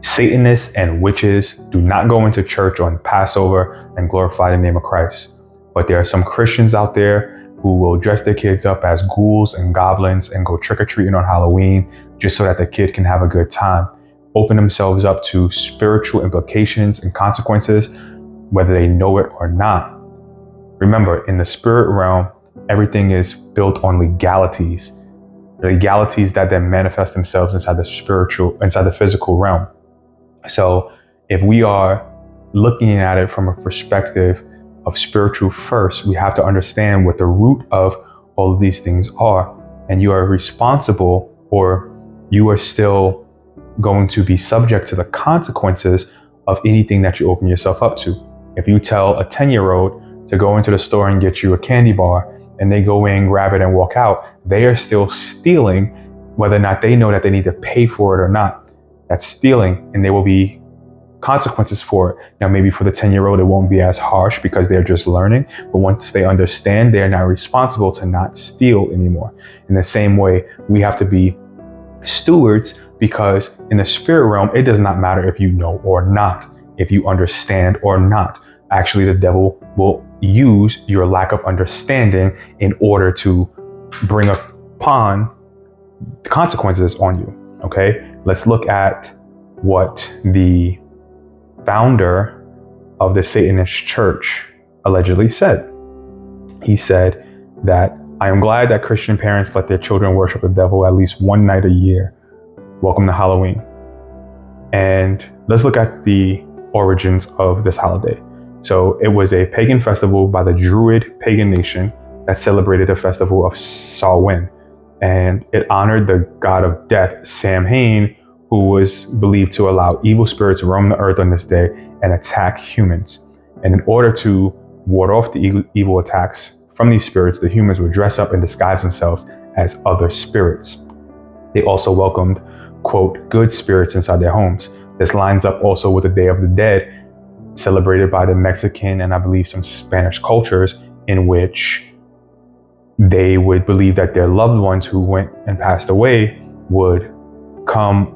Satanists and witches do not go into church on Passover and glorify the name of Christ. But there are some Christians out there who will dress their kids up as ghouls and goblins and go trick-or-treating on Halloween just so that the kid can have a good time. Open themselves up to spiritual implications and consequences, whether they know it or not. Remember, in the spirit realm, everything is built on legalities. Legalities that then manifest themselves inside the physical realm. So if we are looking at it from a perspective of spiritual first, we have to understand what the root of all of these things are. And you are responsible, or you are still going to be subject to the consequences of anything that you open yourself up to. If you tell a 10-year-old to go into the store and get you a candy bar, and they go in, grab it, and walk out, they are still stealing, whether or not they know that they need to pay for it or not. That's stealing, and there will be consequences for it. Now, maybe for the 10-year-old, it won't be as harsh because they're just learning, but once they understand, they're now responsible to not steal anymore. In the same way, we have to be stewards, because in the spirit realm, it does not matter if you know or not, if you understand or not. Actually, the devil will use your lack of understanding in order to bring upon consequences on you. Okay, let's look at what the founder of the Satanist church allegedly said. He said that, "I am glad that Christian parents let their children worship the devil at least one night a year. Welcome to Halloween." And let's look at the origins of this holiday. So it was a pagan festival by the Druid pagan nation that celebrated the festival of Samhain, and it honored the god of death, Samhain, who was believed to allow evil spirits to roam the earth on this day and attack humans. And in order to ward off the evil attacks from these spirits, the humans would dress up and disguise themselves as other spirits. They also welcomed, quote, good spirits inside their homes. This lines up also with the Day of the Dead, celebrated by the Mexican and I believe some Spanish cultures, in which they would believe that their loved ones who went and passed away would come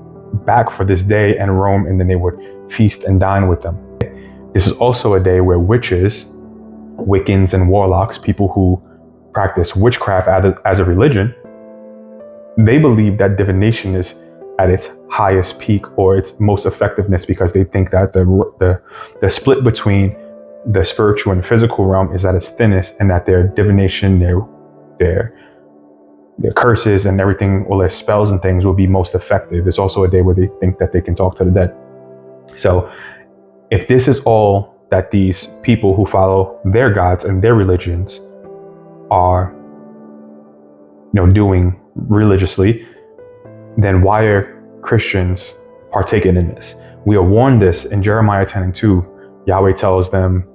back for this day and roam, and then they would feast and dine with them. This is also a day where witches, Wiccans, and warlocks, people who practice witchcraft as a religion, they believe that divination is at its highest peak or its most effectiveness, because they think that the split between the spiritual and physical realm is at its thinnest, and that their divination, their curses and everything, all their spells and things will be most effective. It's also a day where they think that they can talk to the dead. So if this is all that these people who follow their gods and their religions are, doing religiously, then why are Christians partaking in this? We are warned this in Jeremiah 10:2. Yahweh tells them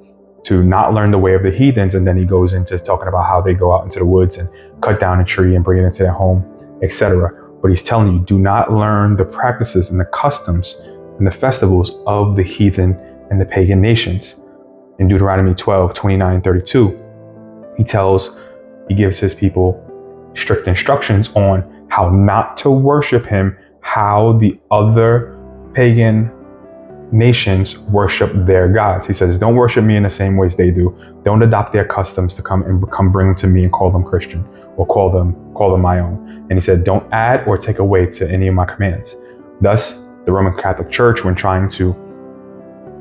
to not learn the way of the heathens, and then he goes into talking about how they go out into the woods and cut down a tree and bring it into their home, etc. But he's telling you, do not learn the practices and the customs and the festivals of the heathen and the pagan nations. In Deuteronomy 12:29-32, he gives his people strict instructions on how not to worship him, how the other pagan nations worship their gods. He says, don't worship me in the same ways they do. Don't adopt their customs to come bring them to me and call them Christian, or call them my own. And he said, don't add or take away to any of my commands. Thus, the Roman Catholic Church, when trying to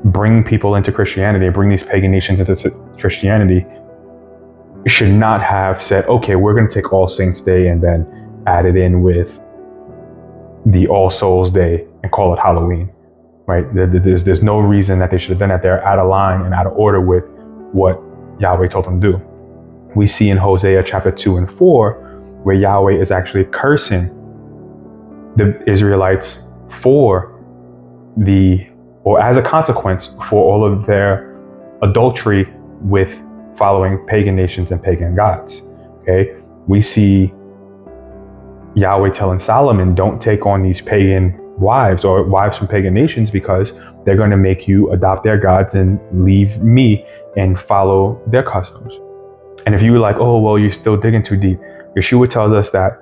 bring people into Christianity, bring these pagan nations into Christianity, should not have said, okay, we're going to take All Saints Day and then add it in with the All Souls Day and call it Halloween, right? There's no reason that they should have done that. They're out of line and out of order with what Yahweh told them to do. We see in Hosea chapter 2 and 4, where Yahweh is actually cursing the Israelites as a consequence for all of their adultery with following pagan nations and pagan gods. Okay, we see Yahweh telling Solomon, don't take on these pagan wives or wives from pagan nations, because they're going to make you adopt their gods and leave me and follow their customs. And if you were like, oh, well, you're still digging too deep, Yeshua tells us that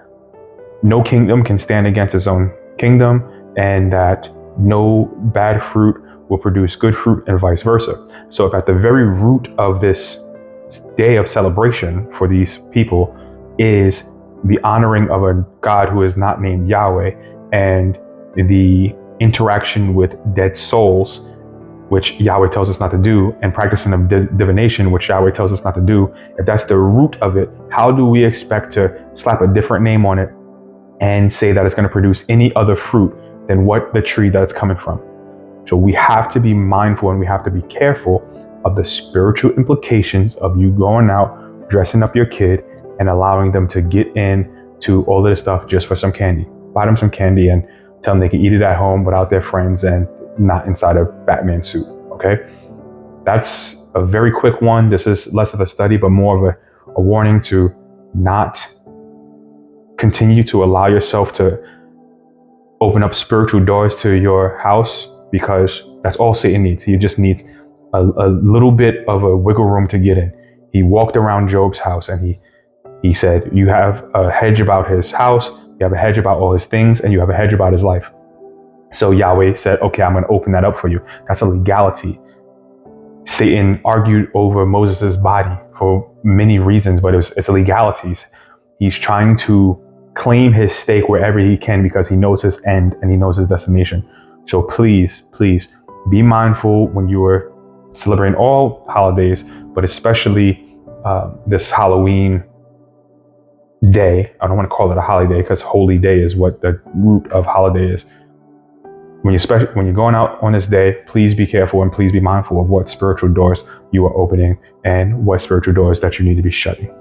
no kingdom can stand against its own kingdom, and that no bad fruit will produce good fruit, and vice versa. So if at the very root of this day of celebration for these people is the honoring of a God who is not named Yahweh, and the interaction with dead souls, which Yahweh tells us not to do, and practicing of divination, which Yahweh tells us not to do, if that's the root of it, how do we expect to slap a different name on it and say that it's going to produce any other fruit than what the tree that it's coming from? So we have to be mindful and we have to be careful of the spiritual implications of you going out, dressing up your kid, and allowing them to get into all of this stuff just for some candy. Buy them some candy and tell them they can eat it at home without their friends and not inside a Batman suit, okay? That's a very quick one. This is less of a study, but more of a warning to not continue to allow yourself to open up spiritual doors to your house, because that's all Satan needs. He just needs a little bit of a wiggle room to get in. He walked around Job's house and he said, you have a hedge about his house, you have a hedge about all his things, and you have a hedge about his life. So Yahweh said, okay, I'm going to open that up for you. That's a legality. Satan argued over Moses' body for many reasons, but it's a legality. He's trying to claim his stake wherever he can because he knows his end and he knows his destination. So please, please be mindful when you are celebrating all holidays, but especially this Halloween day. I don't want to call it a holiday because holy day is what the root of holiday is. When you're going out on this day, please be careful and please be mindful of what spiritual doors you are opening and what spiritual doors that you need to be shutting.